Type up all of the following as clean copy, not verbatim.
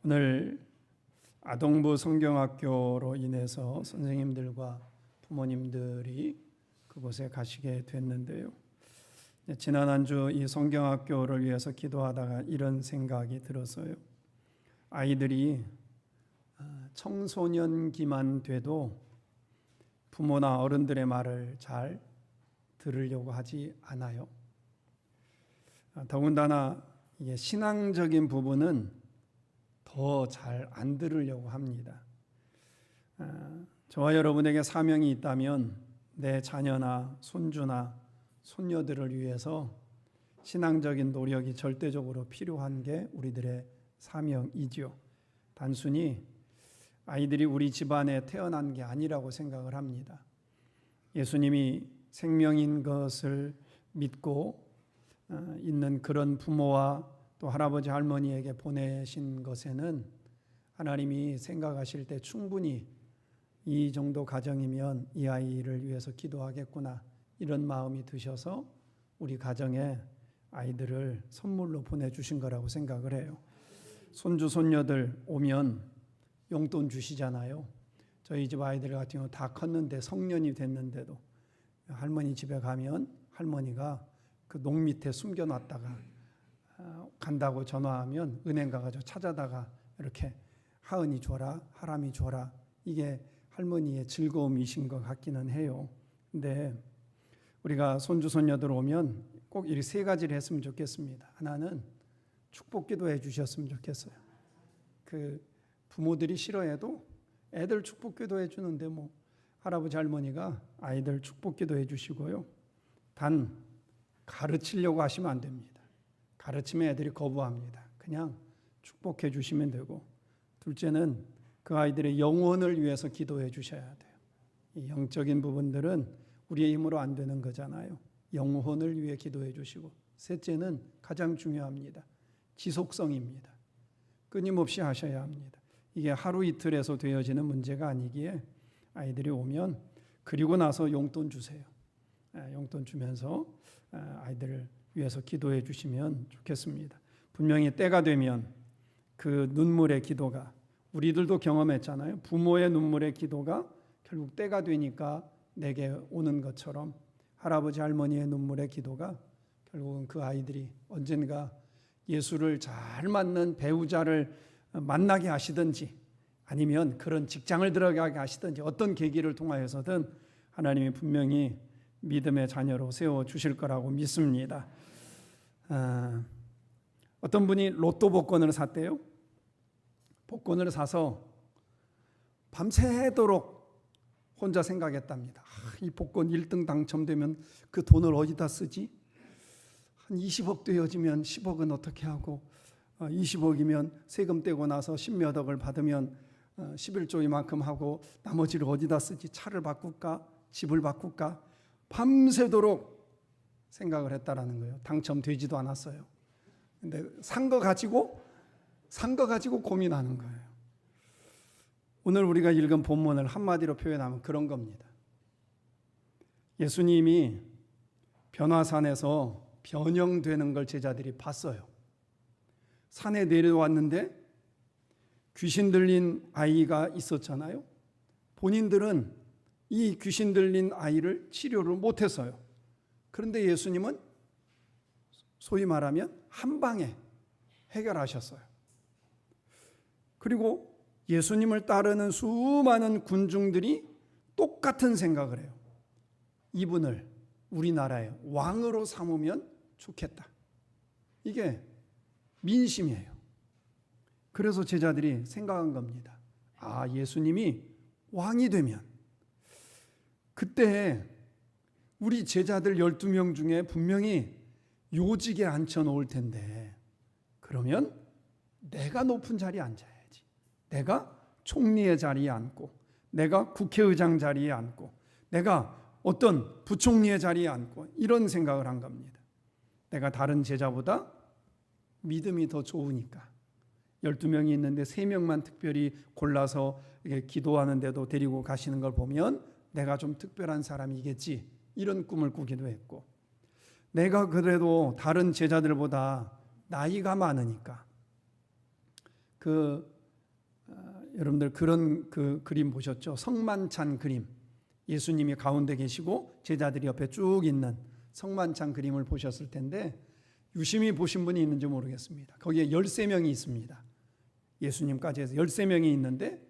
오늘 아동부 성경학교로 인해서 선생님들과 부모님들이 그곳에 가시게 됐는데요. 지난 한 주 이 성경학교를 위해서 기도하다가 이런 생각이 들었어요. 아이들이 청소년기만 돼도 부모나 어른들의 말을 잘 들으려고 하지 않아요. 더군다나 이게 신앙적인 부분은 더 잘 안 들으려고 합니다. 저와 여러분에게 사명이 있다면 내 자녀나 손주나 손녀들을 위해서 신앙적인 노력이 절대적으로 필요한 게 우리들의 사명이죠. 단순히 아이들이 우리 집안에 태어난 게 아니라고 생각을 합니다. 예수님이 생명인 것을 믿고 있는 그런 부모와 또 할아버지 할머니에게 보내신 것에는 하나님이 생각하실 때 충분히 이 정도 가정이면 이 아이를 위해서 기도하겠구나 이런 마음이 드셔서 우리 가정에 아이들을 선물로 보내주신 거라고 생각을 해요. 손주 손녀들 오면 용돈 주시잖아요. 저희 집 아이들 같은 경우 다 컸는데 성년이 됐는데도 할머니 집에 가면 할머니가 그 농 밑에 숨겨놨다가 간다고 전화하면 은행 가가지고 찾아다가 이렇게 하은이 줘라 하람이 줘라, 이게 할머니의 즐거움이신 것 같기는 해요. 근데 우리가 손주 손녀들 오면 꼭 이 세 가지를 했으면 좋겠습니다. 하나는 축복기도 해주셨으면 좋겠어요. 그 부모들이 싫어해도 애들 축복기도 해주는데 뭐 할아버지 할머니가 아이들 축복기도 해주시고요. 단 가르치려고 하시면 안 됩니다. 가르치면 애들이 거부합니다. 그냥 축복해 주시면 되고, 둘째는 그 아이들의 영혼을 위해서 기도해 주셔야 돼요. 이 영적인 부분들은 우리의 힘으로 안 되는 거잖아요. 영혼을 위해 기도해 주시고, 셋째는 가장 중요합니다. 지속성입니다. 끊임없이 하셔야 합니다. 이게 하루 이틀에서 되어지는 문제가 아니기에 아이들이 오면 그리고 나서 용돈 주세요. 용돈 주면서 아이들을 위해서 기도해 주시면 좋겠습니다. 분명히 때가 되면 그 눈물의 기도가, 우리들도 경험했잖아요. 부모의 눈물의 기도가 결국 때가 되니까 내게 오는 것처럼 할아버지 할머니의 눈물의 기도가 결국은 그 아이들이 언젠가 예수를 잘 맞는 배우자를 만나게 하시든지 아니면 그런 직장을 들어가게 하시든지 어떤 계기를 통하여서든 하나님이 분명히 믿음의 자녀로 세워주실 거라고 믿습니다. 어떤 분이 로또 복권을 샀대요. 복권을 사서 밤새도록 혼자 생각했답니다. 이 복권 1등 당첨되면 그 돈을 어디다 쓰지? 한 20억 되어지면 10억은 어떻게 하고, 20억이면 세금 떼고 나서 10몇 억을 받으면 11조 이만큼 하고 나머지를 어디다 쓰지? 차를 바꿀까? 집을 바꿀까? 밤새도록 생각을 했다라는 거예요. 당첨되지도 않았어요. 근데 산 거 가지고 고민하는 거예요. 오늘 우리가 읽은 본문을 한마디로 표현하면 그런 겁니다. 예수님이 변화산에서 변형되는 걸 제자들이 봤어요. 산에 내려왔는데 귀신 들린 아이가 있었잖아요. 본인들은 이 귀신 들린 아이를 치료를 못했어요. 그런데 예수님은 소위 말하면 한 방에 해결하셨어요. 그리고 예수님을 따르는 수많은 군중들이 똑같은 생각을 해요. 이분을 우리나라의 왕으로 삼으면 좋겠다. 이게 민심이에요. 그래서 제자들이 생각한 겁니다. 예수님이 왕이 되면 그때 우리 제자들 12명 중에 분명히 요직에 앉혀놓을 텐데, 그러면 내가 높은 자리에 앉아야지. 내가 총리의 자리에 앉고, 내가 국회의장 자리에 앉고, 내가 어떤 부총리의 자리에 앉고, 이런 생각을 한 겁니다. 내가 다른 제자보다 믿음이 더 좋으니까 12명이 있는데 3명만 특별히 골라서 기도하는데도 데리고 가시는 걸 보면 내가 좀 특별한 사람이겠지, 이런 꿈을 꾸기도 했고, 내가 그래도 다른 제자들보다 나이가 많으니까 그 여러분들 그런 그 그림 보셨죠? 성만찬 그림. 예수님이 가운데 계시고 제자들이 옆에 쭉 있는 성만찬 그림을 보셨을 텐데 유심히 보신 분이 있는지 모르겠습니다. 거기에 13명이 있습니다. 예수님까지 해서 13명이 있는데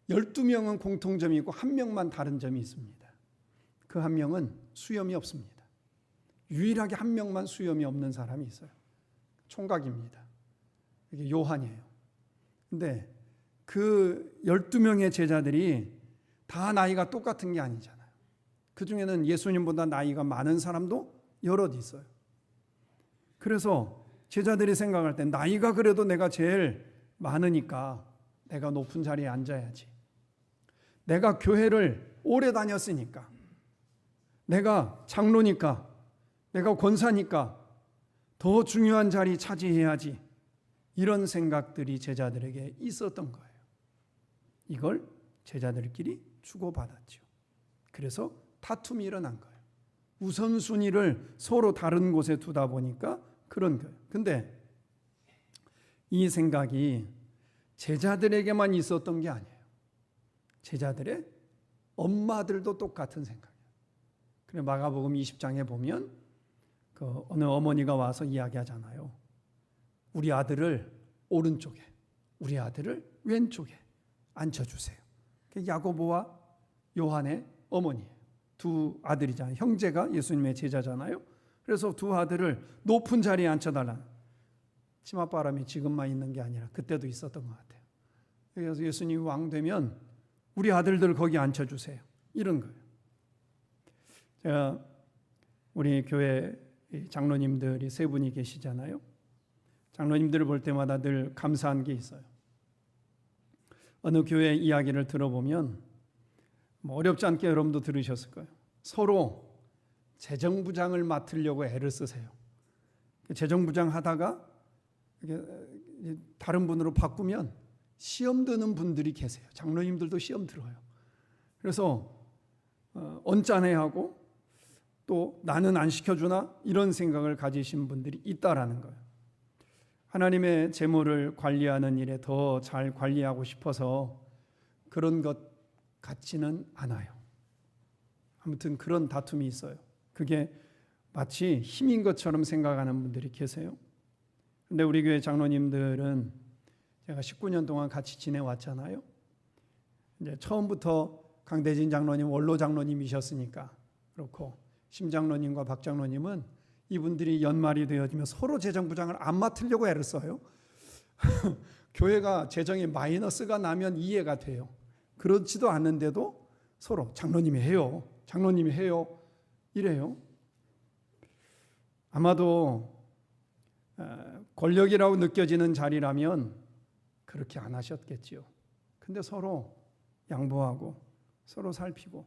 12명은 공통점이 있고 한 명만 다른 점이 있습니다. 그 한 명은 수염이 없습니다. 유일하게 한 명만 수염이 없는 사람이 있어요. 총각입니다. 이게 요한이에요. 근데 그 12명의 제자들이 다 나이가 똑같은 게 아니잖아요. 그 중에는 예수님보다 나이가 많은 사람도 여럿 있어요. 그래서 제자들이 생각할 때 나이가 그래도 내가 제일 많으니까 내가 높은 자리에 앉아야지. 내가 교회를 오래 다녔으니까, 내가 장로니까, 내가 권사니까 더 중요한 자리 차지해야지. 이런 생각들이 제자들에게 있었던 거예요. 이걸 제자들끼리 주고받았죠. 그래서 다툼이 일어난 거예요. 우선순위를 서로 다른 곳에 두다 보니까 그런 거예요. 근데 이 생각이 제자들에게만 있었던 게 아니에요. 제자들의 엄마들도 똑같은 생각이에요. 그래서 마가복음 20장에 보면 그 어느 어머니가 와서 이야기하잖아요. 우리 아들을 오른쪽에, 우리 아들을 왼쪽에 앉혀주세요. 야고보와 요한의 어머니예요. 두 아들이잖아요. 형제가 예수님의 제자잖아요. 그래서 두 아들을 높은 자리에 앉혀달라. 치맛바람이 지금만 있는 게 아니라 그때도 있었던 것 같아요. 그래서 예수님이 왕 되면 우리 아들들 거기 앉혀주세요. 이런 거예요. 제가 우리 교회 장로님들이 세 분이 계시잖아요. 장로님들을 볼 때마다 늘 감사한 게 있어요. 어느 교회 이야기를 들어보면 어렵지 않게 여러분도 들으셨을 거예요. 서로 재정부장을 맡으려고 애를 쓰세요. 재정부장 하다가 다른 분으로 바꾸면 시험 드는 분들이 계세요. 장로님들도 시험 들어요. 그래서 언짢아하고 또 나는 안 시켜주나 이런 생각을 가지신 분들이 있다라는 거예요. 하나님의 재물을 관리하는 일에 더 잘 관리하고 싶어서 그런 것 같지는 않아요. 아무튼 그런 다툼이 있어요. 그게 마치 힘인 것처럼 생각하는 분들이 계세요. 그런데 우리 교회 장로님들은 제가 19년 동안 같이 지내왔잖아요. 이제 처음부터 강대진 장로님 원로 장로님이셨으니까 그렇고 심 장로님과 박 장로님은 이분들이 연말이 되어지면 서로 재정부장을 안 맡으려고 애를 써요. 교회가 재정이 마이너스가 나면 이해가 돼요. 그렇지도 않는데도 서로 장로님이 해요. 장로님이 해요. 이래요. 아마도 권력이라고 느껴지는 자리라면 그렇게 안 하셨겠지요. 근데 서로 양보하고 서로 살피고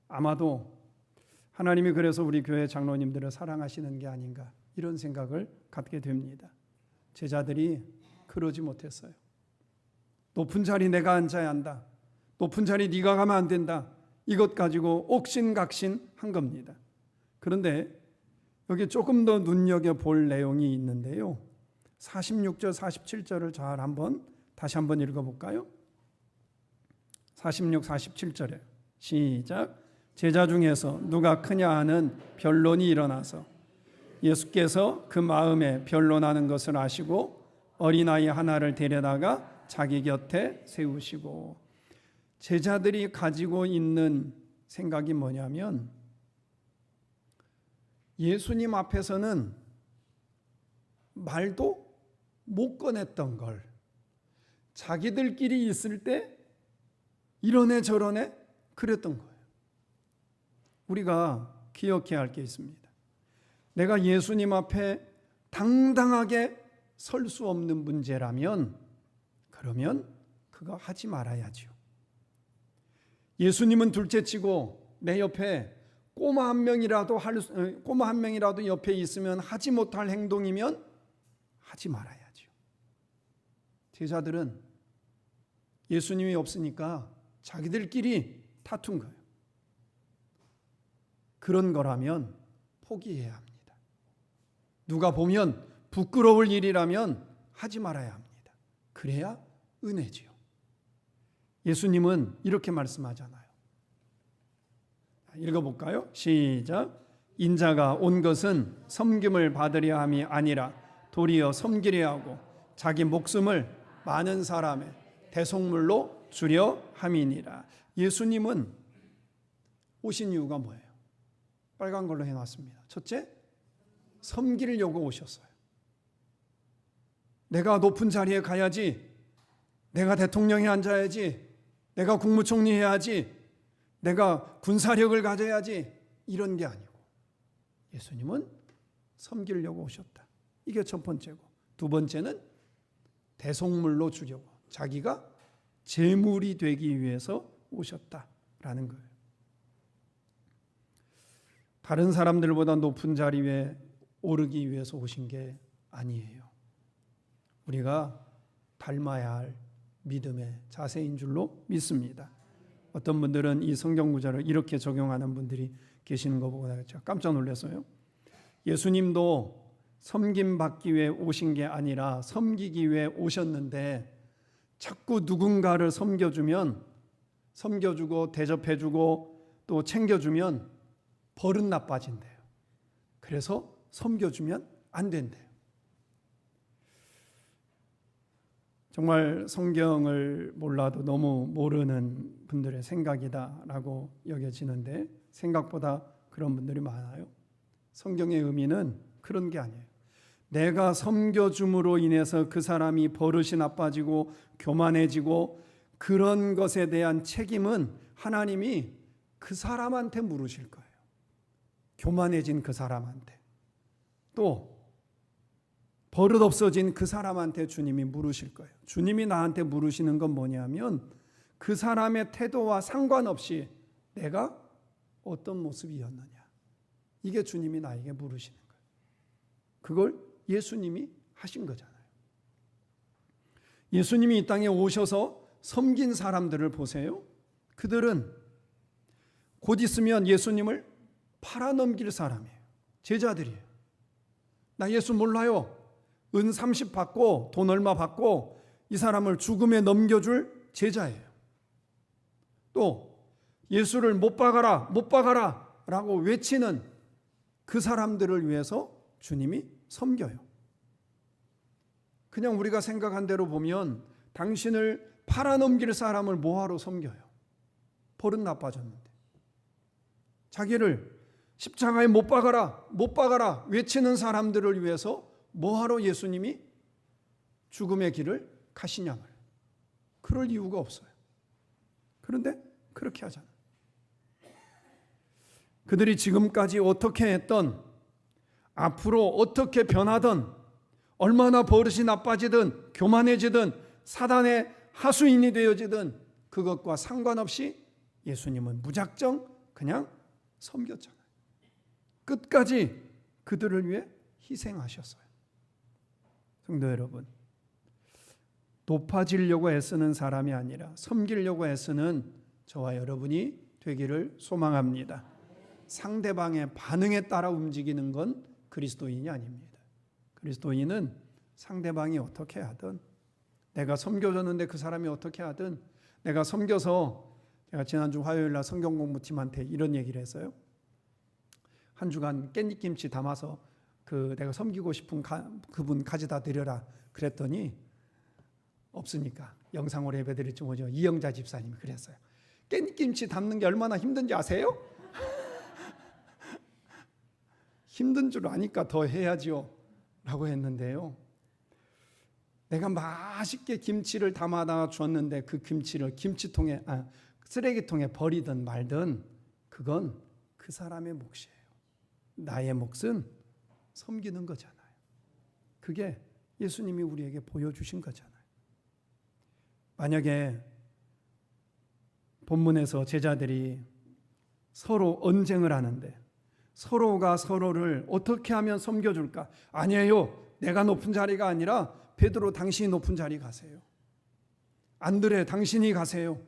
아마도 하나님이 그래서 우리 교회 장로님들을 사랑하시는 게 아닌가 이런 생각을 갖게 됩니다. 제자들이 그러지 못했어요. 높은 자리 내가 앉아야 한다. 높은 자리 네가 가면 안 된다. 이것 가지고 옥신각신한 겁니다. 그런데 여기 조금 더 눈여겨볼 내용이 있는데요. 46절, 47절을 잘 다시 한번 읽어볼까요? 46, 47절에 시작. 제자 중에서 누가 크냐 하는 변론이 일어나서 예수께서 그 마음에 변론하는 것을 아시고 어린아이 하나를 데려다가 자기 곁에 세우시고 제자들이 가지고 있는 생각이 뭐냐면 예수님 앞에서는 말도 못 꺼냈던 걸 자기들끼리 있을 때 이러네 저러네 그랬던 거예요. 우리가 기억해야 할 게 있습니다. 내가 예수님 앞에 당당하게 설 수 없는 문제라면 그러면 그거 하지 말아야죠. 예수님은 둘째치고 내 옆에 꼬마 한 명이라도 옆에 있으면 하지 못할 행동이면 하지 말아야죠. 제자들은 예수님이 없으니까 자기들끼리 다툰 거예요. 그런 거라면 포기해야 합니다. 누가 보면 부끄러울 일이라면 하지 말아야 합니다. 그래야 은혜지요. 예수님은 이렇게 말씀하잖아요. 읽어볼까요? 시작. 인자가 온 것은 섬김을 받으려 함이 아니라 도리어 섬기려 하고 자기 목숨을 많은 사람의 대속물로 주려 함이니라. 예수님은 오신 이유가 뭐예요? 빨간 걸로 해놨습니다. 첫째, 섬기려고 오셨어요. 내가 높은 자리에 가야지, 내가 대통령에 앉아야지, 내가 국무총리 해야지, 내가 군사력을 가져야지, 이런 게 아니고 예수님은 섬기려고 오셨다. 이게 첫 번째고, 두 번째는 대속물로 주려고, 자기가 제물이 되기 위해서 오셨다라는 거예요. 다른 사람들보다 높은 자리에 오르기 위해서 오신 게 아니에요. 우리가 닮아야 할 믿음의 자세인 줄로 믿습니다. 어떤 분들은 이 성경 구절을 이렇게 적용하는 분들이 계시는 거 보고 제가 깜짝 놀랐어요. 예수님도 섬김받기 위해 오신 게 아니라 섬기기 위해 오셨는데 자꾸 누군가를 섬겨주고 대접해주고 또 챙겨주면 버릇 나빠진대요. 그래서 섬겨주면 안 된대요. 정말 성경을 몰라도 너무 모르는 분들의 생각이다라고 여겨지는데 생각보다 그런 분들이 많아요. 성경의 의미는 그런 게 아니에요. 내가 섬겨줌으로 인해서 그 사람이 버릇이 나빠지고 교만해지고 그런 것에 대한 책임은 하나님이 그 사람한테 물으실 거예요. 교만해진 그 사람한테, 또 버릇 없어진 그 사람한테 주님이 물으실 거예요. 주님이 나한테 물으시는 건 뭐냐면 그 사람의 태도와 상관없이 내가 어떤 모습이었느냐, 이게 주님이 나에게 물으시는 거예요. 그걸 예수님이 하신 거잖아요. 예수님이 이 땅에 오셔서 섬긴 사람들을 보세요. 그들은 곧 있으면 예수님을 팔아넘길 사람이에요. 제자들이에요. 나 예수 몰라요. 은 30 받고 돈 얼마 받고 이 사람을 죽음에 넘겨줄 제자예요. 또 예수를 못 박아라 라고 외치는 그 사람들을 위해서 주님이 섬겨요. 그냥 우리가 생각한 대로 보면 당신을 팔아넘길 사람을 뭐하러 섬겨요? 버릇 나빠졌는데. 자기를 십자가에 못 박아라 외치는 사람들을 위해서 뭐하러 예수님이 죽음의 길을 가시냐 말이에요. 그럴 이유가 없어요. 그런데 그렇게 하잖아요. 그들이 지금까지 어떻게 했던, 앞으로 어떻게 변하던, 얼마나 버릇이 나빠지든 교만해지든 사단의 하수인이 되어지든 그것과 상관없이 예수님은 무작정 그냥 섬겼잖아요. 끝까지 그들을 위해 희생하셨어요. 성도 여러분, 높아지려고 애쓰는 사람이 아니라 섬기려고 애쓰는 저와 여러분이 되기를 소망합니다. 상대방의 반응에 따라 움직이는 건 그리스도인이 아닙니다. 그리스도인은 상대방이 어떻게 하든, 내가 섬겨줬는데 그 사람이 어떻게 하든, 내가 섬겨서, 제가 지난주 화요일날 성경공부팀한테 이런 얘기를 했어요. 한 주간 깻잎김치 담아서 내가 섬기고 싶은 그분 가져다 드려라 그랬더니 없으니까 영상으로 예배드릴지 뭐죠. 이영자 집사님이 그랬어요. 깻잎김치 담는 게 얼마나 힘든지 아세요? 힘든 줄 아니까 더 해야죠 라고 했는데요, 내가 맛있게 김치를 담아다 줬는데 그 김치를 쓰레기통에 버리든 말든 그건 그 사람의 몫이에요. 나의 몫은 섬기는 거잖아요. 그게 예수님이 우리에게 보여주신 거잖아요. 만약에 본문에서 제자들이 서로 언쟁을 하는데 서로가 서로를 어떻게 하면 섬겨줄까? 아니에요. 내가 높은 자리가 아니라 베드로 당신이 높은 자리 가세요. 안드레 당신이 가세요.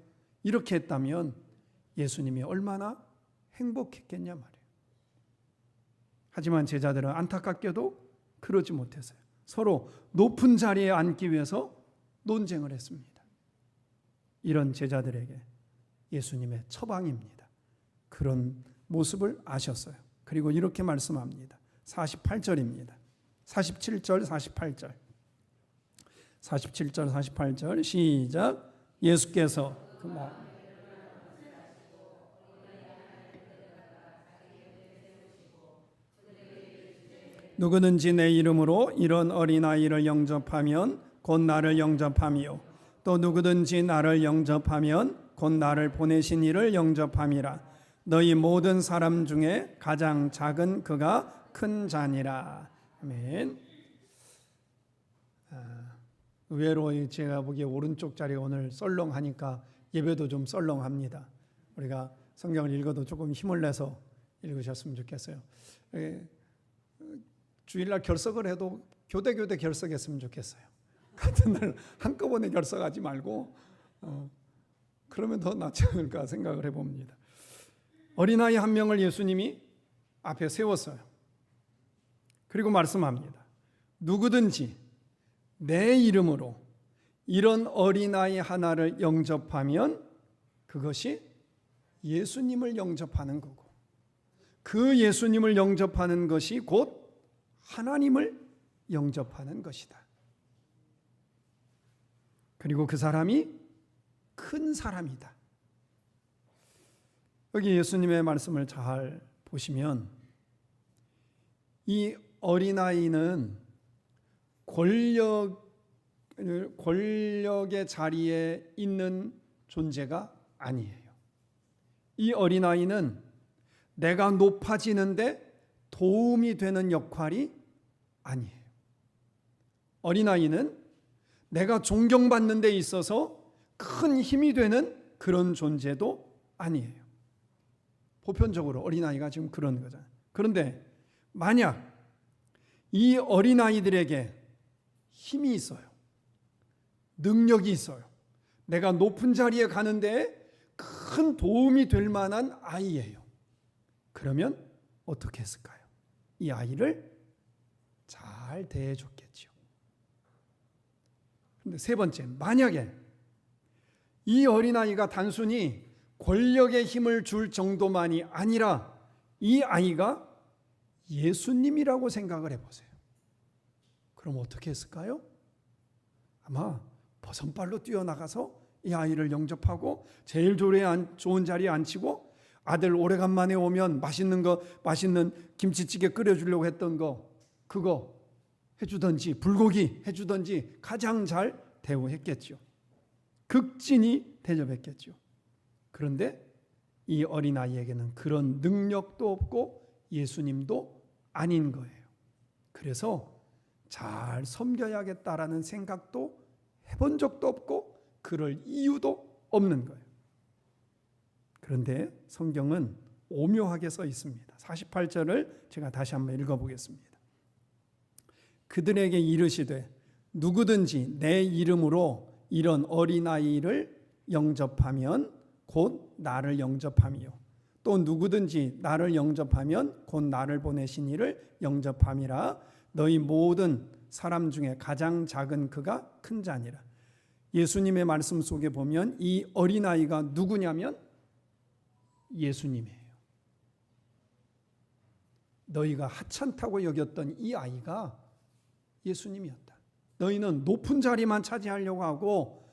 이렇게 했다면 예수님이 얼마나 행복했겠냐 말이에요. 하지만 제자들은 안타깝게도 그러지 못했어요. 서로 높은 자리에 앉기 위해서 논쟁을 했습니다. 이런 제자들에게 예수님의 처방입니다. 그런 모습을 아셨어요. 그리고 이렇게 말씀합니다. 48절입니다. 47절 48절 47절 48절 시작. 예수께서 그 말 누구든지 내 이름으로 이런 어린아이를 영접하면 곧 나를 영접함이요 또 누구든지 나를 영접하면 곧 나를 보내신 이를 영접함이라. 너희 모든 사람 중에 가장 작은 그가 큰 자니라. 아멘. 의외로 제가 보기에 오른쪽 자리가 오늘 썰렁하니까 예배도 좀 썰렁합니다. 우리가 성경을 읽어도 조금 힘을 내서 읽으셨으면 좋겠어요. 주일날 결석을 해도 교대 결석했으면 좋겠어요. 같은 날 한꺼번에 결석하지 말고 그러면 더 낫지 않을까 생각을 해봅니다. 어린아이 한 명을 예수님이 앞에 세웠어요. 그리고 말씀합니다. 누구든지 내 이름으로 이런 어린아이 하나를 영접하면 그것이 예수님을 영접하는 거고, 그 예수님을 영접하는 것이 곧 하나님을 영접하는 것이다. 그리고 그 사람이 큰 사람이다. 여기 예수님의 말씀을 잘 보시면 이 어린아이는 권력의 자리에 있는 존재가 아니에요. 이 어린아이는 내가 높아지는데 도움이 되는 역할이 아니에요. 어린아이는 내가 존경받는 데 있어서 큰 힘이 되는 그런 존재도 아니에요. 보편적으로 어린아이가 지금 그런 거잖아요. 그런데 만약 이 어린아이들에게 힘이 있어요. 능력이 있어요. 내가 높은 자리에 가는데 큰 도움이 될 만한 아이예요. 그러면 어떻게 했을까요? 이 아이를 잘 대해줬겠죠. 그런데 세 번째, 만약에 이 어린아이가 단순히 권력의 힘을 줄 정도만이 아니라 이 아이가 예수님이라고 생각을 해보세요. 그럼 어떻게 했을까요? 아마 버선발로 뛰어나가서 이 아이를 영접하고 제일 좋은 자리에 앉히고 아들 오래간만에 오면 맛있는 김치찌개 끓여주려고 했던 그거 해주든지 불고기 해주든지 가장 잘 대우했겠죠. 극진히 대접했겠죠. 그런데 이 어린아이에게는 그런 능력도 없고 예수님도 아닌 거예요. 그래서 잘 섬겨야겠다라는 생각도 해본 적도 없고 그럴 이유도 없는 거예요. 그런데 성경은 오묘하게 써 있습니다. 48절을 제가 다시 한번 읽어보겠습니다. 그들에게 이르시되 누구든지 내 이름으로 이런 어린아이를 영접하면 곧 나를 영접함이요 또 누구든지 나를 영접하면 곧 나를 보내신 이를 영접함이라. 너희 모든 사람 중에 가장 작은 그가 큰 자니라. 예수님의 말씀 속에 보면 이 어린아이가 누구냐면 예수님이에요. 너희가 하찮다고 여겼던 이 아이가 예수님이었다. 너희는 높은 자리만 차지하려고 하고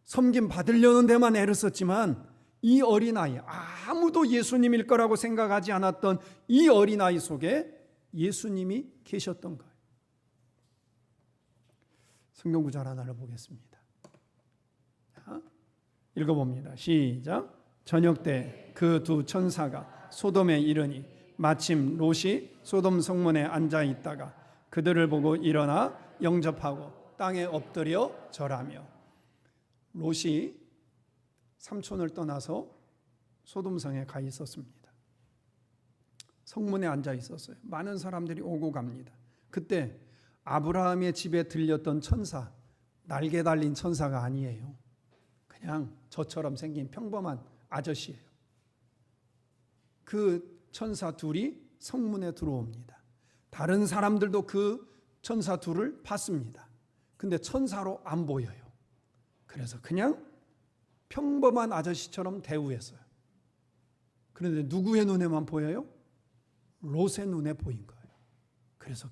섬김 받으려는 데만 애를 썼지만 이 어린아이, 아무도 예수님일 거라고 생각하지 않았던 이 어린아이 속에 예수님이 계셨던 거예요. 성경 구절 하나를 보겠습니다. 자, 읽어봅니다. 시작. 저녁 때 그 두 천사가 소돔에 이르니 마침 롯이 소돔 성문에 앉아 있다가 그들을 보고 일어나 영접하고 땅에 엎드려 절하며. 롯이 삼촌을 떠나서 소돔성에 가 있었습니다. 성문에 앉아 있었어요. 많은 사람들이 오고 갑니다. 그때 아브라함의 집에 들렸던 천사, 날개 달린 천사가 아니에요. 그냥 저처럼 생긴 평범한 아저씨예요. 그 천사 둘이 성문에 들어옵니다. 다른 사람들도 그 천사 둘을 봤습니다. 근데 천사로 안 보여요. 그래서 그냥 평범한 아저씨처럼 대우했어요. 그런데 누구의 눈에만 보여요? 롯의 눈에 보인 거예요. 그래서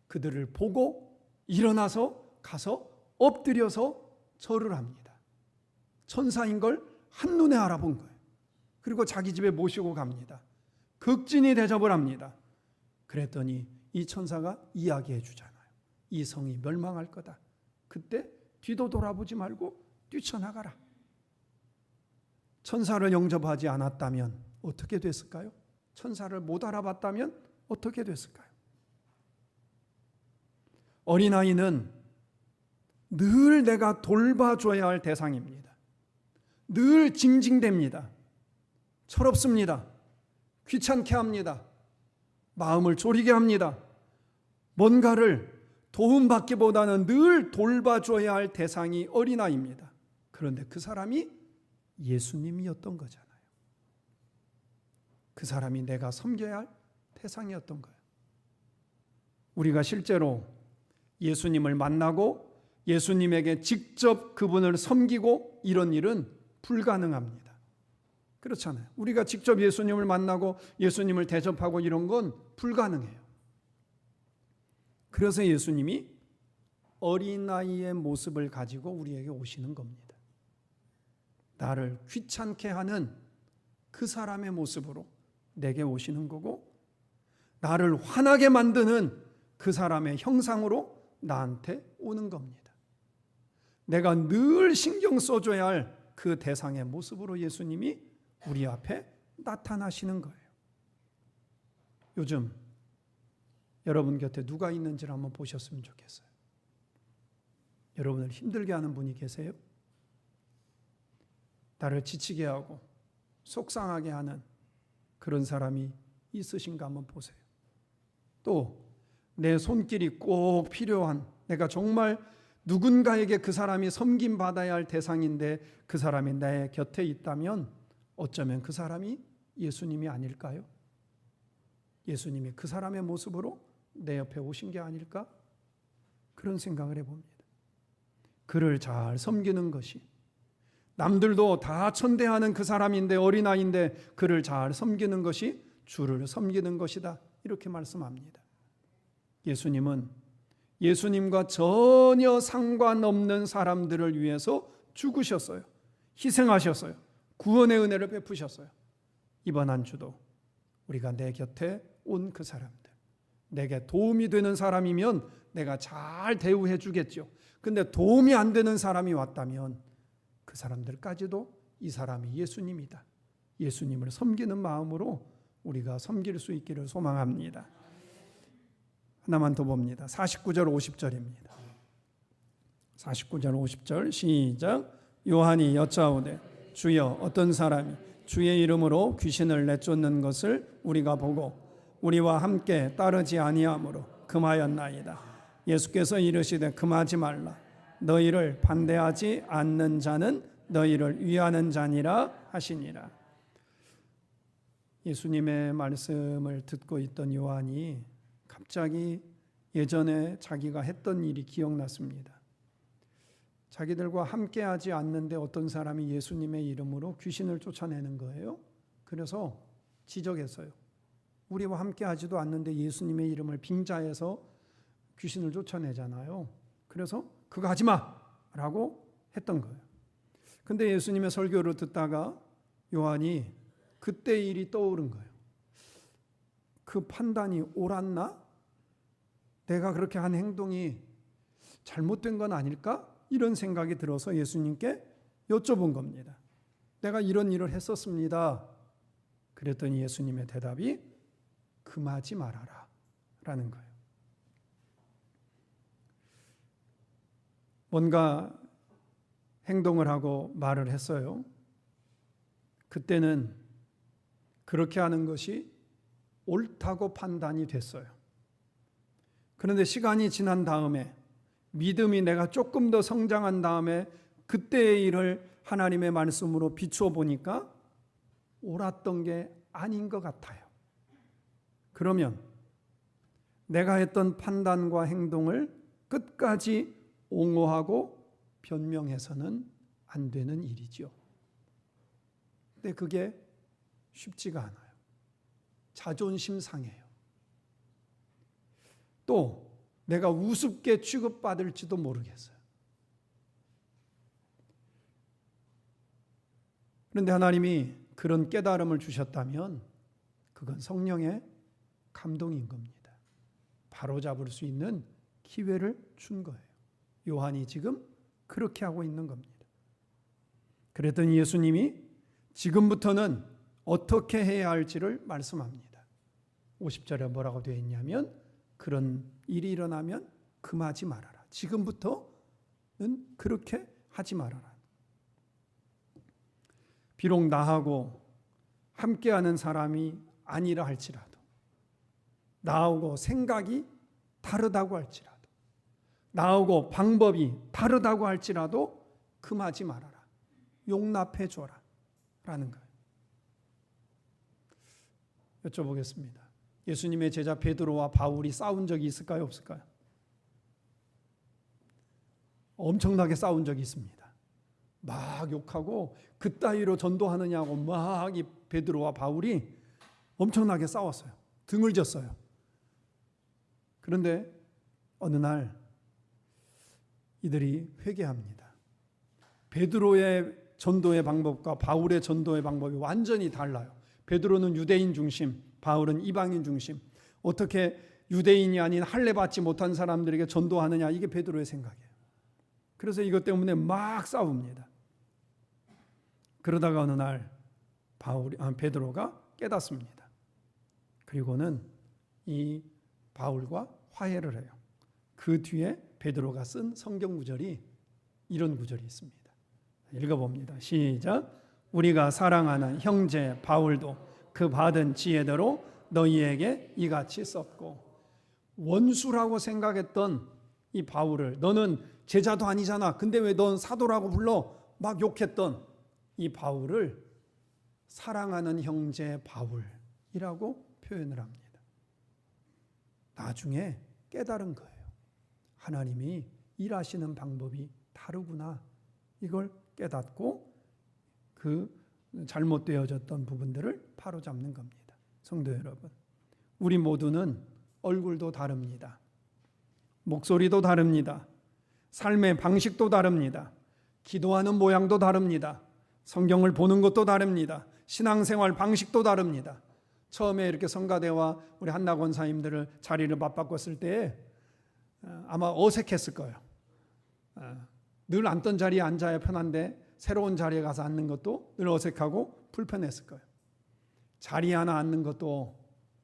그들을 보고 일어나서 가서 엎드려서 절을 합니다. 천사인 걸 한눈에 알아본 거예요. 그리고 자기 집에 모시고 갑니다. 극진히 대접을 합니다. 그랬더니 이 천사가 이야기해 주잖아요. 이 성이 멸망할 거다. 그때 뒤도 돌아보지 말고 뛰쳐나가라. 천사를 영접하지 않았다면 어떻게 됐을까요? 천사를 못 알아봤다면 어떻게 됐을까요? 어린아이는 늘 내가 돌봐줘야 할 대상입니다. 늘 징징댑니다. 철없습니다. 귀찮게 합니다. 마음을 졸이게 합니다. 뭔가를 도움받기보다는 늘 돌봐줘야 할 대상이 어린아이입니다. 그런데 그 사람이 예수님이었던 거잖아요. 그 사람이 내가 섬겨야 할 대상이었던 거예요. 우리가 실제로 예수님을 만나고 예수님에게 직접 그분을 섬기고 이런 일은 불가능합니다. 그렇잖아요. 우리가 직접 예수님을 만나고 예수님을 대접하고 이런 건 불가능해요. 그래서 예수님이 어린아이의 모습을 가지고 우리에게 오시는 겁니다. 나를 귀찮게 하는 그 사람의 모습으로 내게 오시는 거고, 나를 화나게 만드는 그 사람의 형상으로 나한테 오는 겁니다. 내가 늘 신경 써줘야 할 그 대상의 모습으로 예수님이 우리 앞에 나타나시는 거예요. 요즘 여러분 곁에 누가 있는지를 한번 보셨으면 좋겠어요. 여러분을 힘들게 하는 분이 계세요? 나를 지치게 하고 속상하게 하는 그런 사람이 있으신가 한번 보세요. 또 내 손길이 꼭 필요한, 내가 정말 누군가에게 그 사람이 섬김받아야 할 대상인데 그 사람이 내 곁에 있다면 어쩌면 그 사람이 예수님이 아닐까요? 예수님이 그 사람의 모습으로 내 옆에 오신 게 아닐까? 그런 생각을 해봅니다. 그를 잘 섬기는 것이, 남들도 다 천대하는 그 사람인데, 어린아이인데 그를 잘 섬기는 것이 주를 섬기는 것이다, 이렇게 말씀합니다. 예수님은 예수님과 전혀 상관없는 사람들을 위해서 죽으셨어요. 희생하셨어요. 구원의 은혜를 베푸셨어요. 이번 한 주도 우리가 내 곁에 온 그 사람들, 내게 도움이 되는 사람이면 내가 잘 대우해 주겠죠. 근데 도움이 안 되는 사람이 왔다면 그 사람들까지도 이 사람이 예수님이다, 예수님을 섬기는 마음으로 우리가 섬길 수 있기를 소망합니다. 하나만 더 봅니다. 49절 50절입니다. 49절 50절 시작. 요한이 여짜오되 주여 어떤 사람이 주의 이름으로 귀신을 내쫓는 것을 우리가 보고 우리와 함께 따르지 아니하므로 금하였나이다. 예수께서 이르시되 금하지 말라. 너희를 반대하지 않는 자는 너희를 위하는 자니라 하시니라. 예수님의 말씀을 듣고 있던 요한이 갑자기 예전에 자기가 했던 일이 기억났습니다. 자기들과 함께하지 않는데 어떤 사람이 예수님의 이름으로 귀신을 쫓아내는 거예요. 그래서 지적했어요. 우리와 함께하지도 않는데 예수님의 이름을 빙자해서 귀신을 쫓아내잖아요. 그래서 그거 하지 마라고 했던 거예요. 근데 예수님의 설교를 듣다가 요한이 그때 일이 떠오른 거예요. 그 판단이 옳았나? 내가 그렇게 한 행동이 잘못된 건 아닐까? 이런 생각이 들어서 예수님께 여쭤본 겁니다. 내가 이런 일을 했었습니다. 그랬더니 예수님의 대답이 금하지 말아라 라는 거예요. 뭔가 행동을 하고 말을 했어요. 그때는 그렇게 하는 것이 옳다고 판단이 됐어요. 그런데 시간이 지난 다음에, 믿음이 내가 조금 더 성장한 다음에 그때의 일을 하나님의 말씀으로 비추어 보니까 옳았던 게 아닌 것 같아요. 그러면 내가 했던 판단과 행동을 끝까지 옹호하고 변명해서는 안 되는 일이죠. 근데 그게 쉽지가 않아요. 자존심 상해요. 또 내가 우습게 취급받을지도 모르겠어요. 그런데 하나님이 그런 깨달음을 주셨다면 그건 성령의 감동인 겁니다. 바로잡을 수 있는 기회를 준 거예요. 요한이 지금 그렇게 하고 있는 겁니다. 그랬더니 예수님이 지금부터는 어떻게 해야 할지를 말씀합니다. 50절에 뭐라고 되어 있냐면 그런 일이 일어나면 금하지 말아라. 지금부터는 그렇게 하지 말아라. 비록 나하고 함께하는 사람이 아니라 할지라도, 나하고 생각이 다르다고 할지라도, 나하고 방법이 다르다고 할지라도 금하지 말아라. 용납해 줘라. 라는 거예요. 여쭤보겠습니다. 예수님의 제자 베드로와 바울이 싸운 적이 있을까요? 없을까요? 엄청나게 싸운 적이 있습니다. 막 욕하고 그따위로 전도하느냐고 막 이 베드로와 바울이 엄청나게 싸웠어요. 등을 졌어요. 그런데 어느 날 이들이 회개합니다. 베드로의 전도의 방법과 바울의 전도의 방법이 완전히 달라요. 베드로는 유대인 중심, 바울은 이방인 중심. 어떻게 유대인이 아닌 할례 받지 못한 사람들에게 전도하느냐, 이게 베드로의 생각이에요. 그래서 이것 때문에 막 싸웁니다. 그러다가 어느 날 베드로가 깨닫습니다. 그리고는 이 바울과 화해를 해요. 그 뒤에 베드로가 쓴 성경 구절이 이런 구절이 있습니다. 읽어봅니다. 시작. 우리가 사랑하는 형제 바울도 그 받은 지혜대로 너희에게 이같이 썼고. 원수라고 생각했던 이 바울을, 너는 제자도 아니잖아, 근데 왜 넌 사도라고 불러, 막 욕했던 이 바울을 사랑하는 형제 바울이라고 표현을 합니다. 나중에 깨달은 거예요. 하나님이 일하시는 방법이 다르구나. 이걸 깨닫고 그 잘못되어졌던 부분들을 바로잡는 겁니다. 성도 여러분, 우리 모두는 얼굴도 다릅니다. 목소리도 다릅니다. 삶의 방식도 다릅니다. 기도하는 모양도 다릅니다. 성경을 보는 것도 다릅니다. 신앙생활 방식도 다릅니다. 처음에 이렇게 성가대와 우리 한나 권사님들을 자리를 맞바꿨을 때 아마 어색했을 거예요. 늘 앉던 자리에 앉아야 편한데 새로운 자리에 가서 앉는 것도 늘 어색하고 불편했을 거예요. 자리 하나 앉는 것도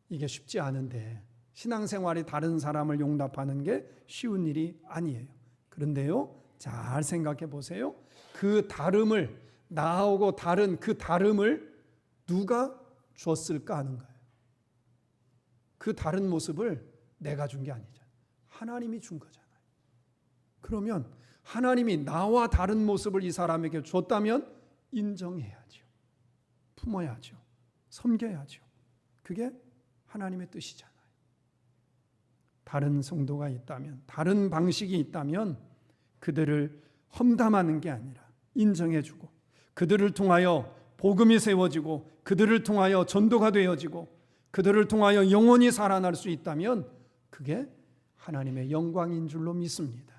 이게 쉽지 않은데 신앙생활이 다른 사람을 용납하는 게 쉬운 일이 아니에요. 그런데요, 잘 생각해 보세요. 그 다름을, 나하고 다른 그 다름을 누가 줬을까 하는 거예요. 그 다른 모습을 내가 준 게 아니잖아요. 하나님이 준 거잖아요. 그러면 하나님이 나와 다른 모습을 이 사람에게 줬다면 인정해야죠. 품어야죠. 섬겨야죠. 그게 하나님의 뜻이잖아요. 다른 성도가 있다면, 다른 방식이 있다면 그들을 험담하는 게 아니라 인정해주고, 그들을 통하여 복음이 세워지고, 그들을 통하여 전도가 되어지고, 그들을 통하여 영원히 살아날 수 있다면 그게 하나님의 영광인 줄로 믿습니다.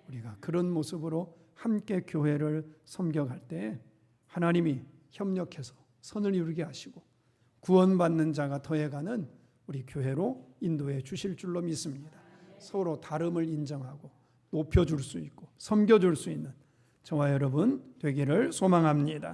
우리가 그런 모습으로 함께 교회를 섬겨갈 때 하나님이 협력해서 선을 이루게 하시고 구원받는 자가 더해가는 우리 교회로 인도해 주실 줄로 믿습니다. 서로 다름을 인정하고 높여줄 수 있고 섬겨줄 수 있는 저와 여러분 되기를 소망합니다.